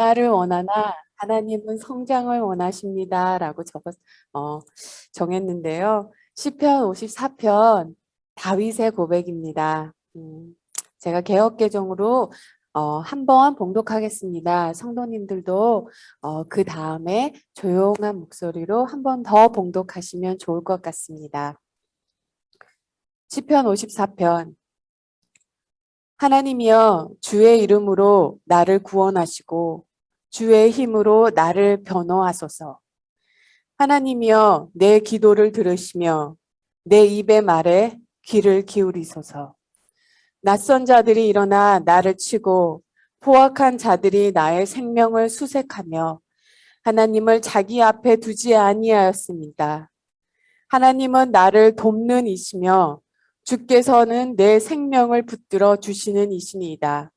나를 원하나 하나님은 성장을 원하십니다라고 정했는데요. 시편 54편 다윗의 고백입니다. 제가 개역개정으로 한번 봉독하겠습니다. 성도님들도 그 다음에 조용한 목소리로 한 번 더 봉독하시면 좋을 것 같습니다. 시편 54편 하나님이여 주의 이름으로 나를 구원하시고 주의 힘으로 나를 변호하소서. 하나님이여 내 기도를 들으시며 내 입의 말에 귀를 기울이소서. 낯선 자들이 일어나 나를 치고 포악한 자들이 나의 생명을 수색하며 하나님을 자기 앞에 두지 아니하였습니다. 하나님은 나를 돕는 이시며 주께서는 내 생명을 붙들어 주시는 이시니이다.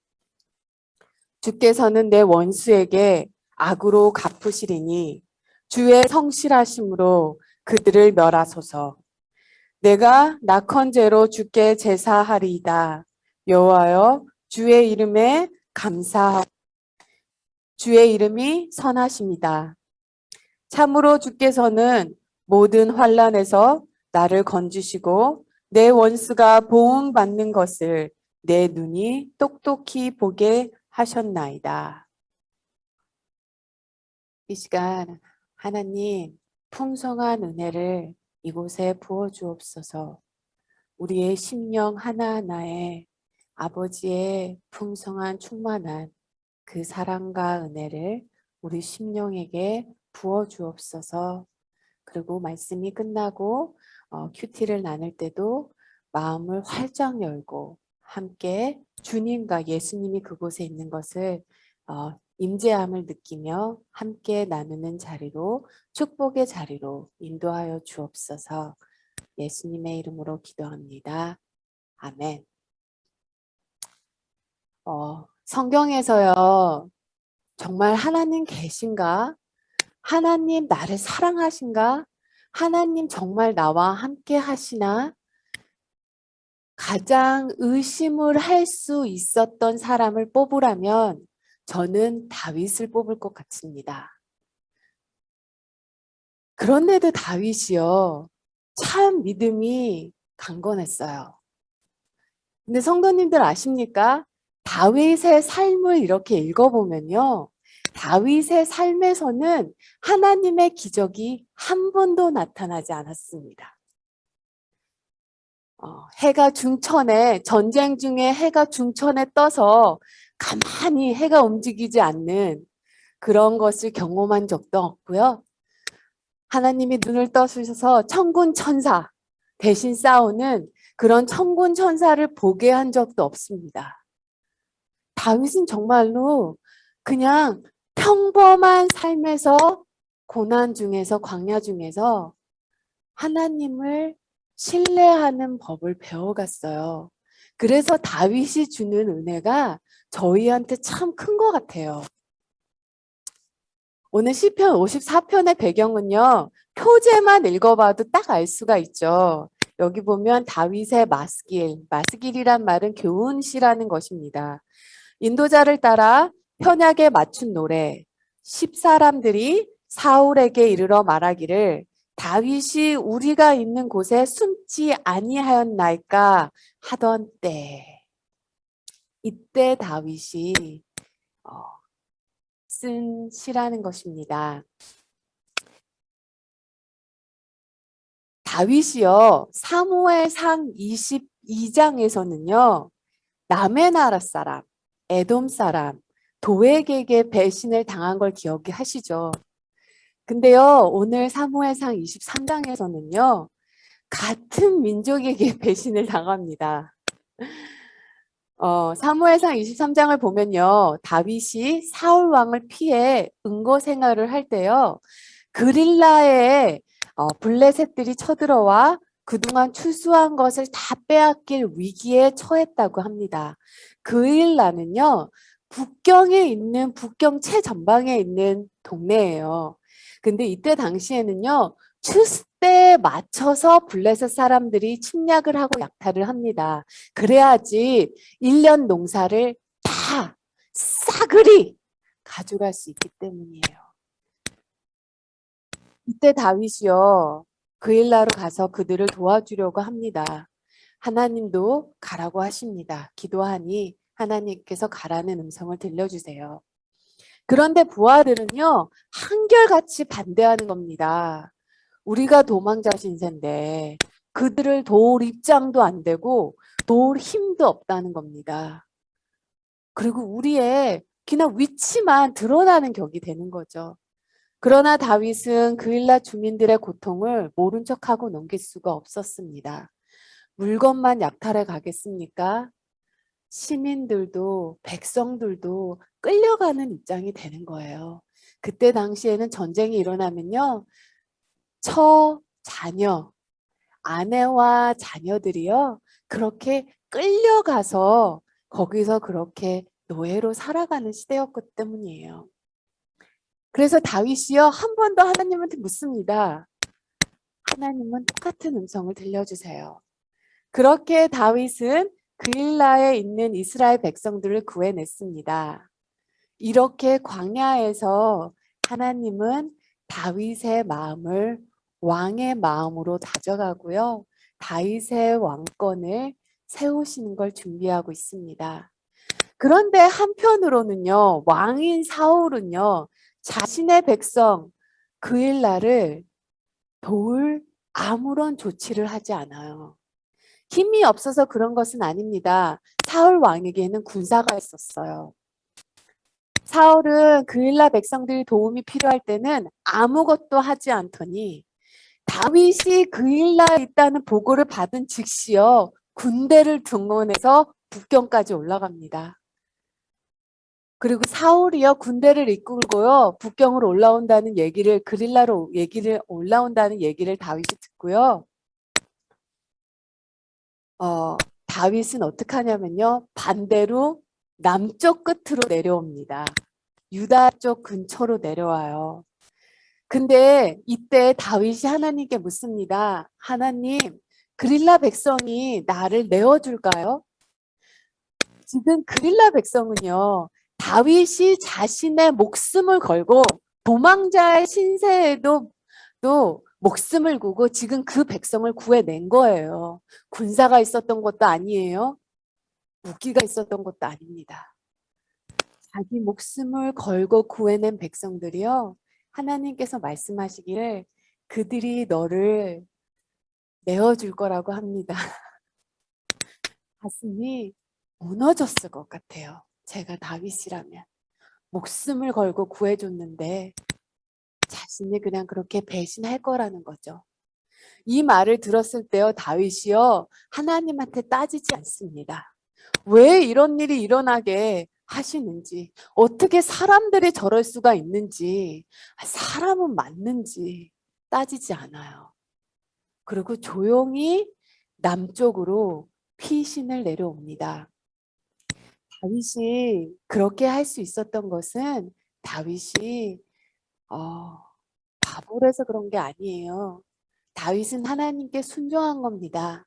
주께서는 내 원수에게 악으로 갚으시리니 주의 성실하심으로 그들을 멸하소서. 내가 낙헌제로 주께 제사하리이다. 여호와여 주의 이름에 감사하고 주의 이름이 선하십니다. 참으로 주께서는 모든 환난에서 나를 건지시고 내 원수가 보응받는 것을 내 눈이 똑똑히 보게 하셨나이다. 이 시간 하나님 풍성한 은혜를 이곳에 부어주옵소서. 우리의 심령 하나하나에 아버지의 풍성한 충만한 그 사랑과 은혜를 우리 심령에게 부어주옵소서. 그리고 말씀이 끝나고 큐티를 나눌 때도 마음을 활짝 열고 함께 주님과 예수님이 그곳에 있는 것을 임재함을 느끼며 함께 나누는 자리로 축복의 자리로 인도하여 주옵소서. 예수님의 이름으로 기도합니다. 아멘. 성경에서요. 정말 하나님 계신가? 하나님 나를 사랑하신가? 하나님 정말 나와 함께 하시나? 가장 의심을 할 수 있었던 사람을 뽑으라면 저는 다윗을 뽑을 것 같습니다. 그런데도 다윗이요. 참 믿음이 강건했어요. 근데 성도님들 아십니까? 다윗의 삶을 이렇게 읽어보면요. 다윗의 삶에서는 하나님의 기적이 한 번도 나타나지 않았습니다. 해가 중천에 전쟁 중에 해가 중천에 떠서 가만히 해가 움직이지 않는 그런 것을 경험한 적도 없고요. 하나님이 눈을 떠주셔서 천군 천사 대신 싸우는 그런 천군 천사를 보게 한 적도 없습니다. 다윗은 정말로 그냥 평범한 삶에서 고난 중에서 광야 중에서 하나님을 신뢰하는 법을 배워갔어요. 그래서 다윗이 주는 은혜가 저희한테 참 큰 것 같아요. 오늘 시편 54편의 배경은요. 표제만 읽어봐도 딱 알 수가 있죠. 여기 보면 다윗의 마스길이란 말은 교훈시라는 것입니다. 인도자를 따라 현약에 맞춘 노래, 10사람들이 사울에게 이르러 말하기를 다윗이 우리가 있는 곳에 숨지 아니하였나이까 하던 때, 이때 다윗이 쓴 시라는 것입니다. 다윗이요, 사무엘상 22장에서는요, 남의 나라 사람, 에돔 사람, 도액에게 배신을 당한 걸 기억하시죠? 근데요, 오늘 사무엘상 23장에서는요, 같은 민족에게 배신을 당합니다. 사무엘상 23장을 보면요, 다윗이 사울 왕을 피해 은거 생활을 할 때요, 그릴라에 블레셋들이 쳐들어와 그동안 추수한 것을 다 빼앗길 위기에 처했다고 합니다. 그릴라는요, 북경에 있는 북경 최전방에 있는 동네예요. 근데 이때 당시에는요, 추수 때에 맞춰서 블레셋 사람들이 침략을 하고 약탈을 합니다. 그래야지 1년 농사를 다 싸그리 가져갈 수 있기 때문이에요. 이때 다윗이요, 그일라로 가서 그들을 도와주려고 합니다. 하나님도 가라고 하십니다. 기도하니 하나님께서 가라는 음성을 들려주세요. 그런데 부하들은요, 한결같이 반대하는 겁니다. 우리가 도망자 신세인데 그들을 도울 입장도 안 되고 도울 힘도 없다는 겁니다. 그리고 우리의 그냥 위치만 드러나는 격이 되는 거죠. 그러나 다윗은 그일라 주민들의 고통을 모른 척하고 넘길 수가 없었습니다. 물건만 약탈해 가겠습니까? 시민들도 백성들도 끌려가는 입장이 되는 거예요. 그때 당시에는 전쟁이 일어나면요, 자녀, 아내와 자녀들이요, 그렇게 끌려가서 거기서 그렇게 노예로 살아가는 시대였기 때문이에요. 그래서 다윗이요, 한 번 더 하나님한테 묻습니다. 하나님은 똑같은 음성을 들려주세요. 그렇게 다윗은 그일라에 있는 이스라엘 백성들을 구해냈습니다. 이렇게 광야에서 하나님은 다윗의 마음을 왕의 마음으로 다져가고요, 다윗의 왕권을 세우시는 걸 준비하고 있습니다. 그런데 한편으로는요, 왕인 사울은요, 자신의 백성 그일라를 도울 아무런 조치를 하지 않아요. 힘이 없어서 그런 것은 아닙니다. 사울 왕에게는 군사가 있었어요. 사울은 그일라 백성들이 도움이 필요할 때는 아무것도 하지 않더니 다윗이 그일라에 있다는 보고를 받은 즉시요, 군대를 등원해서 북경까지 올라갑니다. 그리고 사울이요, 군대를 이끌고요, 북경으로 올라온다는 얘기를, 그릴라로 올라온다는 얘기를 다윗이 듣고요, 다윗은 어떻게 하냐면요, 반대로 남쪽 끝으로 내려옵니다. 유다 쪽 근처로 내려와요. 근데 이때 다윗이 하나님께 묻습니다. 하나님, 그릴라 백성이 나를 내어줄까요? 지금 그릴라 백성은요, 다윗이 자신의 목숨을 걸고 도망자의 신세에도 또 목숨을 구고 지금 그 백성을 구해낸 거예요. 군사가 있었던 것도 아니에요. 무기가 있었던 것도 아닙니다. 자기 목숨을 걸고 구해낸 백성들이요, 하나님께서 말씀하시기를 그들이 너를 내어줄 거라고 합니다. 가슴이 무너졌을 것 같아요. 제가 다윗이라면. 목숨을 걸고 구해줬는데 자신이 그냥 그렇게 배신할 거라는 거죠. 이 말을 들었을 때요, 다윗이요, 하나님한테 따지지 않습니다. 왜 이런 일이 일어나게 하시는지, 어떻게 사람들이 저럴 수가 있는지, 사람은 맞는지 따지지 않아요. 그리고 조용히 남쪽으로 피신을 내려옵니다. 다윗이 그렇게 할 수 있었던 것은 다윗이 바보라서 그런 게 아니에요. 다윗은 하나님께 순종한 겁니다.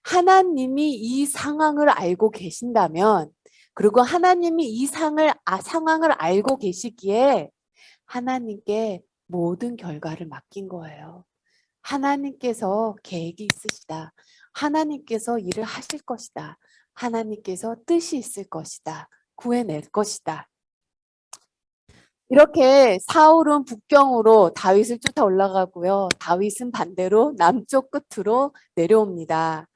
하나님이 이 상황을 알고 계신다면, 그리고 하나님이 이 상황을 알고 계시기에 하나님께 모든 결과를 맡긴 거예요. 하나님께서 계획이 있으시다. 하나님께서 일을 하실 것이다. 하나님께서 뜻이 있을 것이다. 구해낼 것이다. 이렇게 사울은 북경으로 다윗을 쫓아 올라가고요, 다윗은 반대로 남쪽 끝으로 내려옵니다.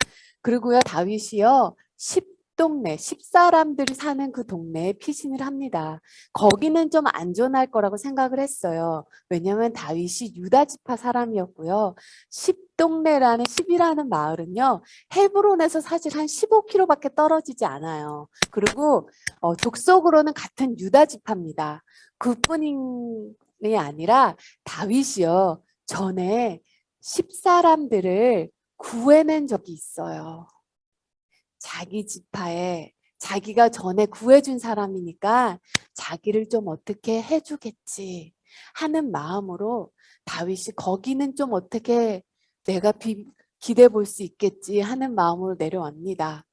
그리고요, 다윗이요, 10동네, 10사람들이 사는 그 동네에 피신을 합니다. 거기는 좀 안전할 거라고 생각을 했어요. 왜냐하면 다윗이 유다 지파 사람이었고요. 10동네라는 10이라는 마을은요, 헤브론에서 사실 한 15km밖에 떨어지지 않아요. 그리고 족속으로는 같은 유다 지파입니다. 그뿐이 아니라 다윗이요, 전에 10사람들을 구해낸 적이 있어요. 자기 지파에, 자기가 전에 구해준 사람이니까 자기를 좀 어떻게 해주겠지 하는 마음으로 다윗이 거기는 좀 어떻게 내가 기대해 볼 수 있겠지 하는 마음으로 내려옵니다.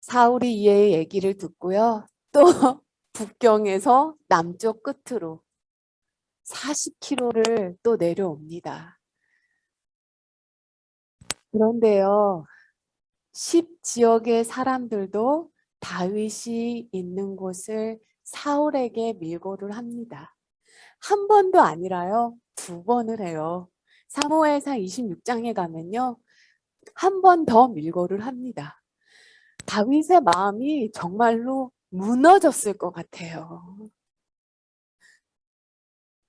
사울이 이의 얘기를 듣고요, 또 북경에서 남쪽 끝으로 40km를 또 내려옵니다. 그런데요, 10지역의 사람들도 다윗이 있는 곳을 사울에게 밀고를 합니다. 한 번도 아니라요, 2번을 해요. 사무엘상 26장에 가면요, 한 번 더 밀고를 합니다. 다윗의 마음이 정말로 무너졌을 것 같아요.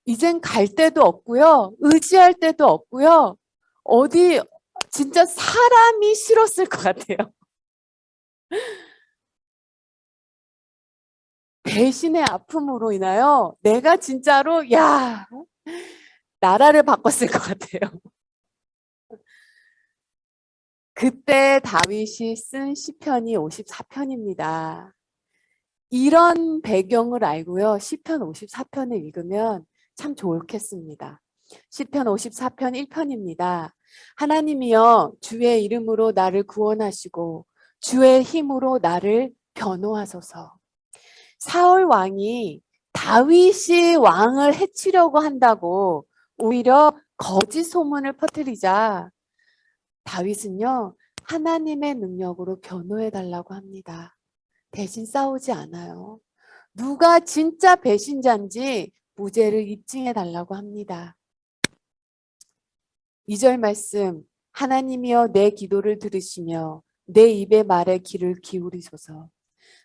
이젠 갈 데도 없고요, 의지할 데도 없고요, 어디 진짜 사람이 싫었을 것 같아요. 배신의 아픔으로 인하여 내가 진짜로 나라를 바꿨을 것 같아요. 그때 다윗이 쓴 시편이 54편입니다. 이런 배경을 알고요, 시편 54편을 읽으면 참 좋겠습니다. 시편 54편 1편입니다. 하나님이여, 주의 이름으로 나를 구원하시고 주의 힘으로 나를 변호하소서. 사울 왕이 다윗이 왕을 해치려고 한다고 오히려 거짓 소문을 퍼뜨리자 다윗은요, 하나님의 능력으로 변호해 달라고 합니다. 대신 싸우지 않아요. 누가 진짜 배신자인지 무죄를 입증해 달라고 합니다. 2절 말씀, 하나님이여 내 기도를 들으시며 내 입의 말에 귀를 기울이소서.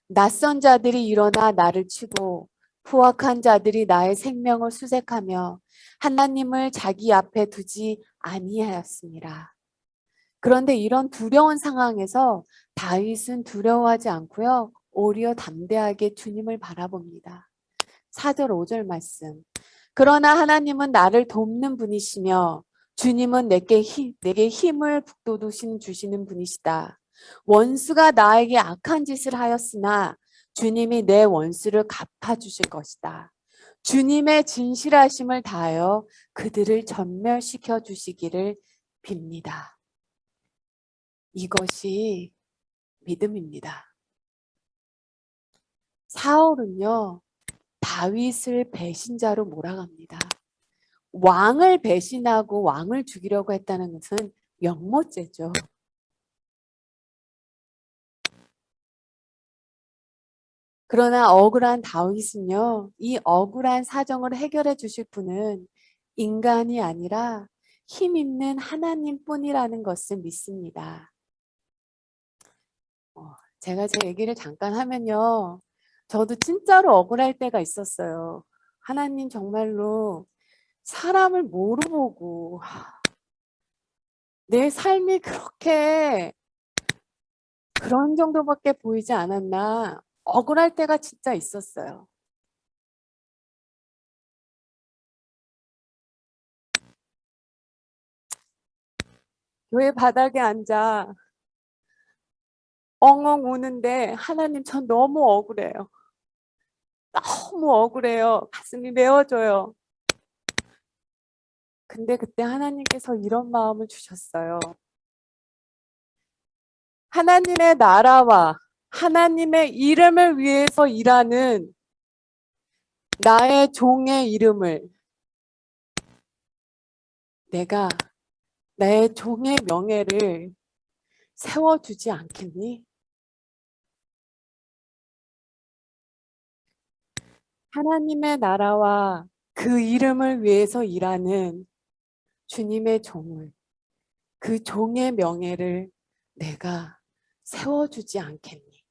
낯선 자들이 일어나 나를 치고 포악한 자들이 나의 생명을 수색하며 하나님을 자기 앞에 두지 아니하였습니다. 그런데 이런 두려운 상황에서 다윗은 두려워하지 않고요, 오히려 담대하게 주님을 바라봅니다. 4절 5절 말씀, 그러나 하나님은 나를 돕는 분이시며 주님은 내게 힘을 북돋우신 주시는 분이시다. 원수가 나에게 악한 짓을 하였으나 주님이 내 원수를 갚아주실 것이다. 주님의 진실하심을 다하여 그들을 전멸시켜 주시기를 빕니다. 이것이 믿음입니다. 사울은요, 다윗을 배신자로 몰아갑니다. 왕을 배신하고 왕을 죽이려고 했다는 것은 영모죄죠. 그러나 억울한 다윗은요, 이 억울한 사정을 해결해 주실 분은 인간이 아니라 힘 있는 하나님뿐이라는 것을 믿습니다. 제가 제 얘기를 잠깐 하면요, 저도 진짜로 억울할 때가 있었어요. 하나님 정말로 사람을 뭐로 보고 내 삶이 그렇게 그런 정도밖에 보이지 않았나, 억울할 때가 진짜 있었어요. 교회 바닥에 앉아 엉엉 우는데 하나님 전 너무 억울해요. 너무 억울해요. 가슴이 메워져요. 근데 그때 하나님께서 이런 마음을 주셨어요. 하나님의 나라와 하나님의 이름을 위해서 일하는 나의 종의 이름을 내가 내 종의 명예를 세워주지 않겠니? 하나님의 나라와 그 이름을 위해서 일하는 주님의 종을, 그 종의 명예를 내가 세워주지 않겠니?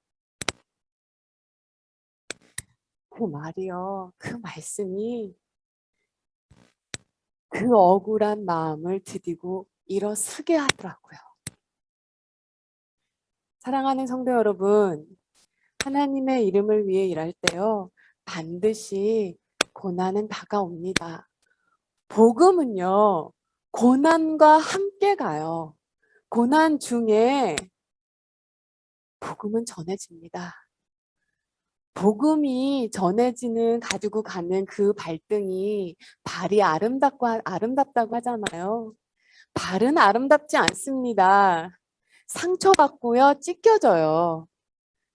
그 말이요, 그 말씀이 그 억울한 마음을 디디고 일어서게 하더라고요. 사랑하는 성도 여러분, 하나님의 이름을 위해 일할 때요, 반드시 고난은 다가옵니다. 복음은요, 고난과 함께 가요. 고난 중에 복음은 전해집니다. 복음이 전해지는 가지고 가는 그 발등이 발이 아름답다고 하잖아요. 발은 아름답지 않습니다. 상처받고요, 찢겨져요.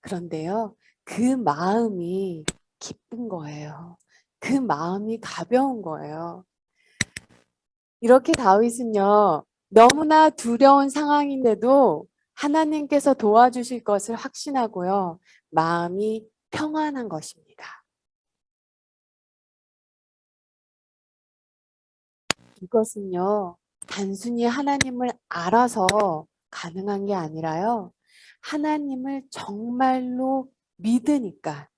그런데요, 그 마음이 기쁜 거예요. 그 마음이 가벼운 거예요. 이렇게 다윗은요, 너무나 두려운 상황인데도 하나님께서 도와주실 것을 확신하고요, 마음이 평안한 것입니다. 이것은요, 단순히 하나님을 알아서 가능한 게 아니라요, 하나님을 정말로 믿으니까,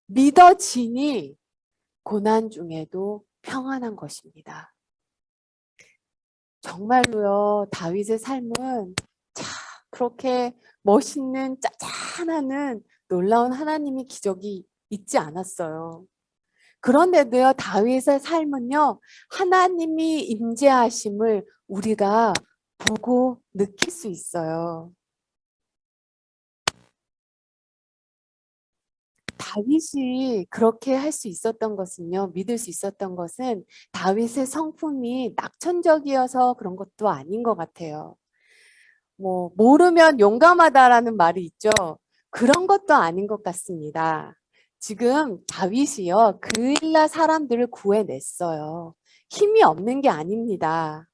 믿어지니 고난 중에도 평안한 것입니다. 정말로요, 다윗의 삶은 그렇게 멋있는 짠짠하는 놀라운 하나님의 기적이 있지 않았어요. 그런데도요, 다윗의 삶은요, 하나님이 임재하심을 우리가 보고 느낄 수 있어요. 다윗이 그렇게 할 수 있었던 것은요, 믿을 수 있었던 것은 다윗의 성품이 낙천적이어서 그런 것도 아닌 것 같아요. 뭐, 모르면 용감하다라는 말이 있죠. 그런 것도 아닌 것 같습니다. 지금 다윗이요, 그일라 사람들을 구해냈어요. 힘이 없는 게 아닙니다.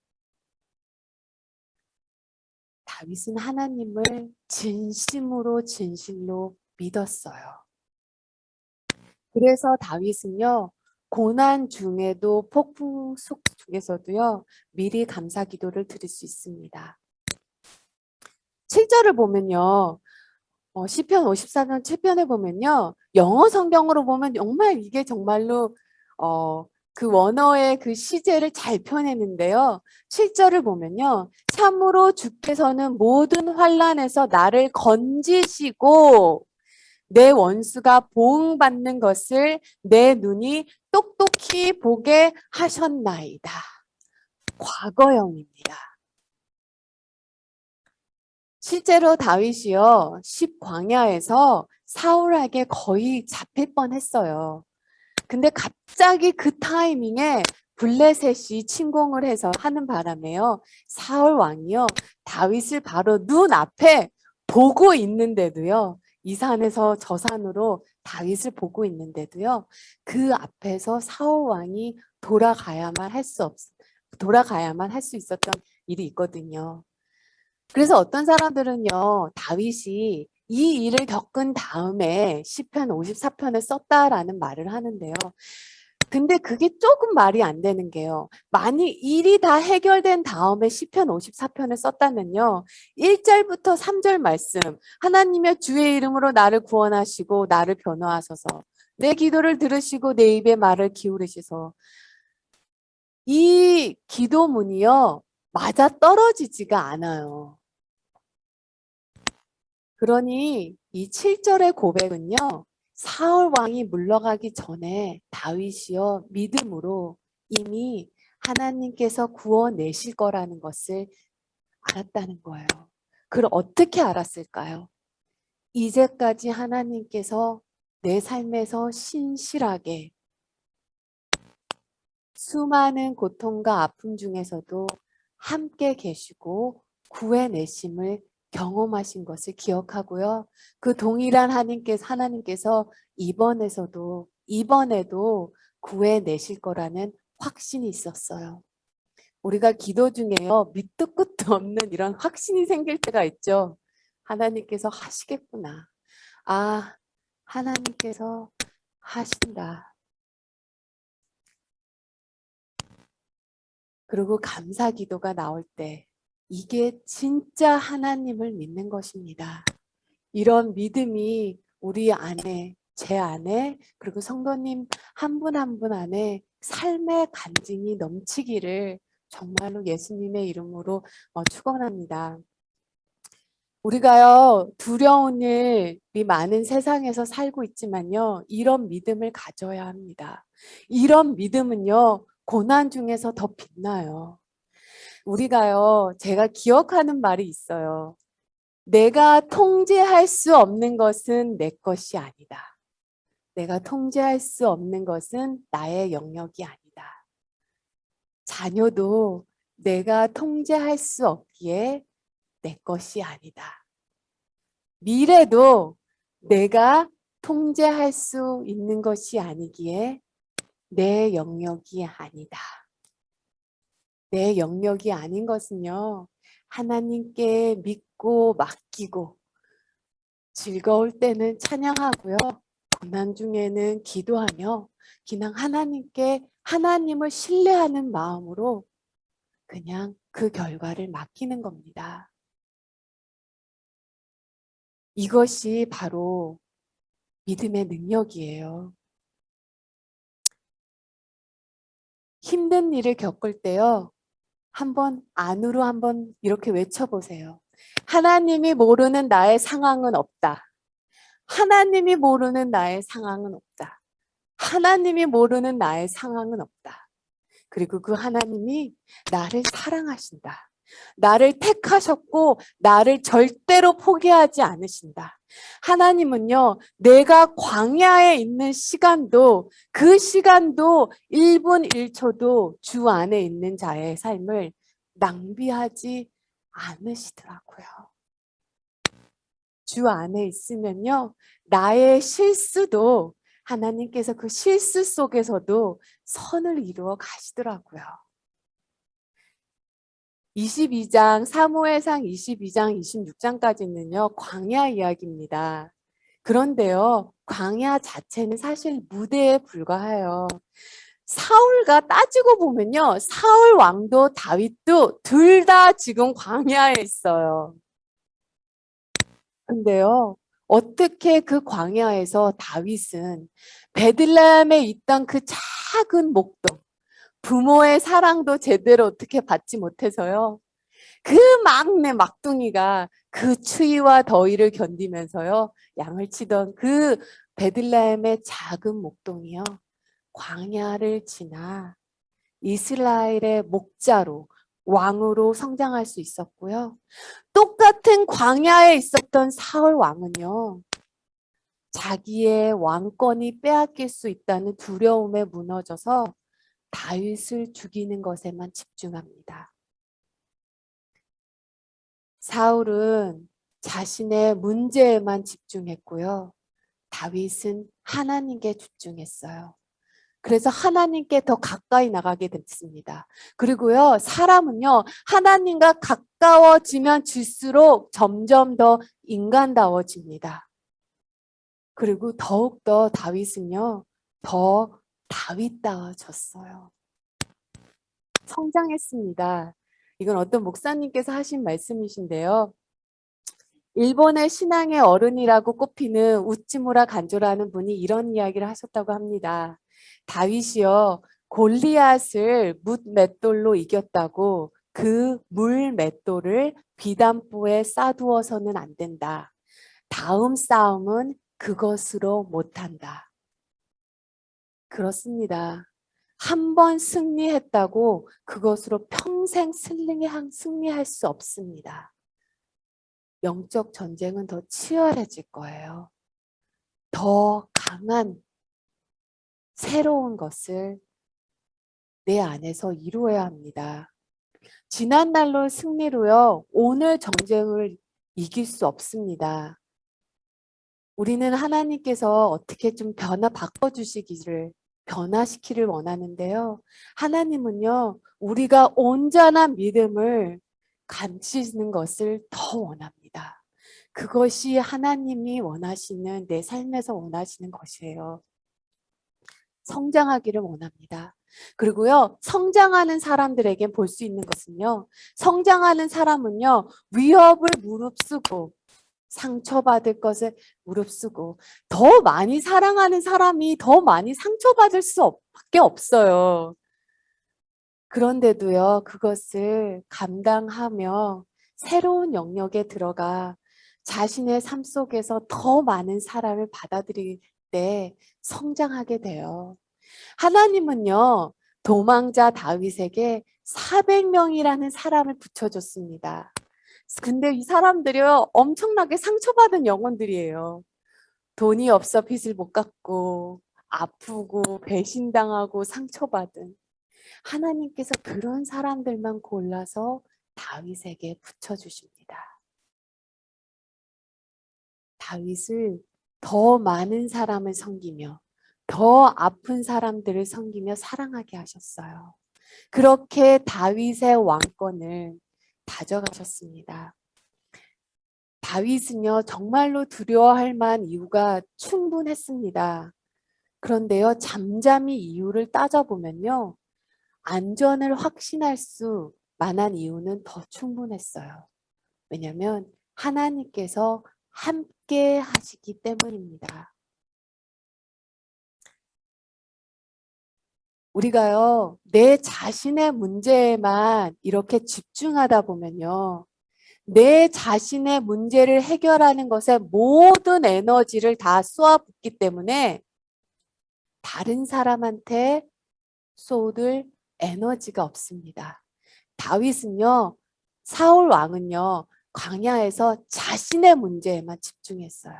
다윗은 하나님을 진심으로 진실로 믿었어요. 그래서 다윗은요, 고난 중에도 폭풍 속 중에서도요, 미리 감사 기도를 드릴 수 있습니다. 7절을 보면요, 시편 54편 7편에 보면요, 영어 성경으로 보면 정말 이게 정말로 그 원어의 그 시제를 잘 펴내는데요. 7절을 보면요, 참으로 주께서는 모든 환난에서 나를 건지시고 내 원수가 보응받는 것을 내 눈이 똑똑히 보게 하셨나이다. 과거형입니다. 실제로 다윗이요, 십광야에서 사울에게 거의 잡힐 뻔했어요. 근데 갑자기 그 타이밍에 블레셋이 침공을 해서 하는 바람에요, 사울 왕이요, 다윗을 바로 눈앞에 보고 있는데도요, 이 산에서 저 산으로 다윗을 보고 있는데도요, 그 앞에서 사울 왕이 돌아가야만 할 수 있었던 일이 있거든요. 그래서 어떤 사람들은요, 다윗이 이 일을 겪은 다음에 시편 54편을 썼다라는 말을 하는데요. 근데 그게 조금 말이 안 되는 게요. 만약 일이 다 해결된 다음에 시편 54편을 썼다면요, 1절부터 3절 말씀, 하나님의 주의 이름으로 나를 구원하시고 나를 변호하소서, 내 기도를 들으시고 내 입의 말을 기울이시소. 이 기도문이요, 맞아 떨어지지가 않아요. 그러니 이 7절의 고백은요, 사울 왕이 물러가기 전에 다윗이요, 믿음으로 이미 하나님께서 구원내실 거라는 것을 알았다는 거예요. 그걸 어떻게 알았을까요? 이제까지 하나님께서 내 삶에서 신실하게 수많은 고통과 아픔 중에서도 함께 계시고 구해내심을 경험하신 것을 기억하고요. 그 동일한 하나님께서 이번에도 구해내실 거라는 확신이 있었어요. 우리가 기도 중에요, 밑도 끝도 없는 이런 확신이 생길 때가 있죠. 하나님께서 하시겠구나. 아, 하나님께서 하신다. 그리고 감사 기도가 나올 때 이게 진짜 하나님을 믿는 것입니다. 이런 믿음이 우리 안에, 제 안에, 그리고 성도님 한 분 한 분 안에 삶의 간증이 넘치기를 정말로 예수님의 이름으로 축원합니다. 우리가요, 두려운 일이 많은 세상에서 살고 있지만요, 이런 믿음을 가져야 합니다. 이런 믿음은요, 고난 중에서 더 빛나요. 우리가요, 제가 기억하는 말이 있어요. 내가 통제할 수 없는 것은 내 것이 아니다. 내가 통제할 수 없는 것은 나의 영역이 아니다. 자녀도 내가 통제할 수 없기에 내 것이 아니다. 미래도 내가 통제할 수 있는 것이 아니기에 내 영역이 아니다. 내 영역이 아닌 것은요, 하나님께 믿고 맡기고 즐거울 때는 찬양하고요, 고난 중에는 기도하며 그냥 하나님을 신뢰하는 마음으로 그냥 그 결과를 맡기는 겁니다. 이것이 바로 믿음의 능력이에요. 힘든 일을 겪을 때요, 안으로 한번 이렇게 외쳐보세요. 하나님이 모르는 나의 상황은 없다. 하나님이 모르는 나의 상황은 없다. 하나님이 모르는 나의 상황은 없다. 그리고 그 하나님이 나를 사랑하신다. 나를 택하셨고 나를 절대로 포기하지 않으신다. 하나님은요, 내가 광야에 있는 시간도 그 시간도 1분 1초도 주 안에 있는 자의 삶을 낭비하지 않으시더라고요. 주 안에 있으면요, 나의 실수도 하나님께서 그 실수 속에서도 선을 이루어 가시더라고요. 사무엘상 22장, 26장까지는요, 광야 이야기입니다. 그런데요, 광야 자체는 사실 무대에 불과해요. 사울과 따지고 보면요, 사울 왕도 다윗도 둘 다 지금 광야에 있어요. 근데요, 어떻게 그 광야에서 다윗은 베들레헴에 있던 그 작은 목동, 부모의 사랑도 제대로 어떻게 받지 못해서요, 그 막내 막둥이가 그 추위와 더위를 견디면서요, 양을 치던 그 베들레헴의 작은 목동이요, 광야를 지나 이스라엘의 목자로, 왕으로 성장할 수 있었고요. 똑같은 광야에 있었던 사울 왕은요, 자기의 왕권이 빼앗길 수 있다는 두려움에 무너져서 다윗을 죽이는 것에만 집중합니다. 사울은 자신의 문제에만 집중했고요. 다윗은 하나님께 집중했어요. 그래서 하나님께 더 가까이 나가게 됐습니다. 그리고요, 사람은요, 하나님과 가까워지면 질수록 점점 더 인간다워집니다. 그리고 더욱더 다윗은요, 더 다윗다워졌어요. 성장했습니다. 이건 어떤 목사님께서 하신 말씀이신데요. 일본의 신앙의 어른이라고 꼽히는 우찌무라 간조라는 분이 이런 이야기를 하셨다고 합니다. 다윗이요, 골리앗을 뭇맷돌로 이겼다고 그 물맷돌을 비단보에 싸두어서는 안 된다. 다음 싸움은 그것으로 못한다. 그렇습니다. 한 번 승리했다고 그것으로 평생 승리할 수 없습니다. 영적 전쟁은 더 치열해질 거예요. 더 강한 새로운 것을 내 안에서 이루어야 합니다. 지난날로 승리로요, 오늘 전쟁을 이길 수 없습니다. 우리는 하나님께서 어떻게 좀 변화시키를 원하는데요. 하나님은요, 우리가 온전한 믿음을 감추는 것을 더 원합니다. 그것이 하나님이 원하시는, 내 삶에서 원하시는 것이에요. 성장하기를 원합니다. 그리고요, 성장하는 사람들에게 볼 수 있는 것은요, 성장하는 사람은요, 위협을 무릅쓰고 상처받을 것을 무릅쓰고, 더 많이 사랑하는 사람이 더 많이 상처받을 수밖에 없어요. 그런데도요, 그것을 감당하며 새로운 영역에 들어가 자신의 삶 속에서 더 많은 사람을 받아들일 때 성장하게 돼요. 하나님은요, 도망자 다윗에게 400명이라는 사람을 붙여줬습니다. 근데 이 사람들이요, 엄청나게 상처받은 영혼들이에요. 돈이 없어 빚을 못 갚고, 아프고, 배신당하고, 상처받은. 하나님께서 그런 사람들만 골라서 다윗에게 붙여주십니다. 다윗을 더 많은 사람을 섬기며 더 아픈 사람들을 섬기며 사랑하게 하셨어요. 그렇게 다윗의 왕권을 다져가셨습니다. 다윗은요, 정말로 두려워할 만한 이유가 충분했습니다. 그런데요, 잠잠히 이유를 따져보면요, 안전을 확신할 수 만한 이유는 더 충분했어요. 왜냐하면 하나님께서 함께 하시기 때문입니다. 우리가요, 내 자신의 문제에만 이렇게 집중하다 보면요, 내 자신의 문제를 해결하는 것에 모든 에너지를 다 쏘아붓기 때문에 다른 사람한테 쏟을 에너지가 없습니다. 다윗은요, 사울 왕은요, 광야에서 자신의 문제에만 집중했어요.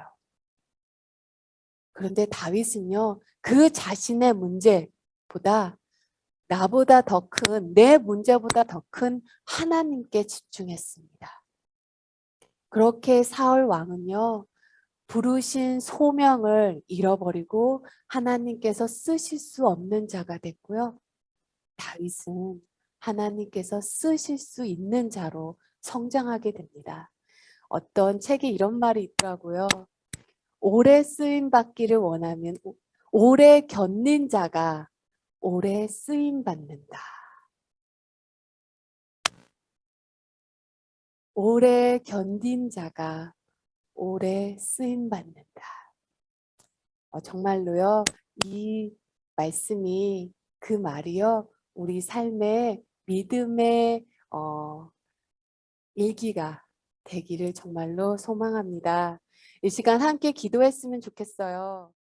그런데 다윗은요, 그 자신의 문제보다 나보다 더 큰, 내 문제보다 더 큰 하나님께 집중했습니다. 그렇게 사울 왕은요, 부르신 소명을 잃어버리고 하나님께서 쓰실 수 없는 자가 됐고요. 다윗은 하나님께서 쓰실 수 있는 자로 성장하게 됩니다. 어떤 책에 이런 말이 있더라고요. 오래 쓰임 받기를 원하면 오래 견딘 자가 오래 쓰임 받는다. 오래 견딘 자가 오래 쓰임 받는다. 정말로요. 이 말씀이 그 말이요. 우리 삶의 믿음의 일기가 되기를 정말로 소망합니다. 이 시간 함께 기도했으면 좋겠어요.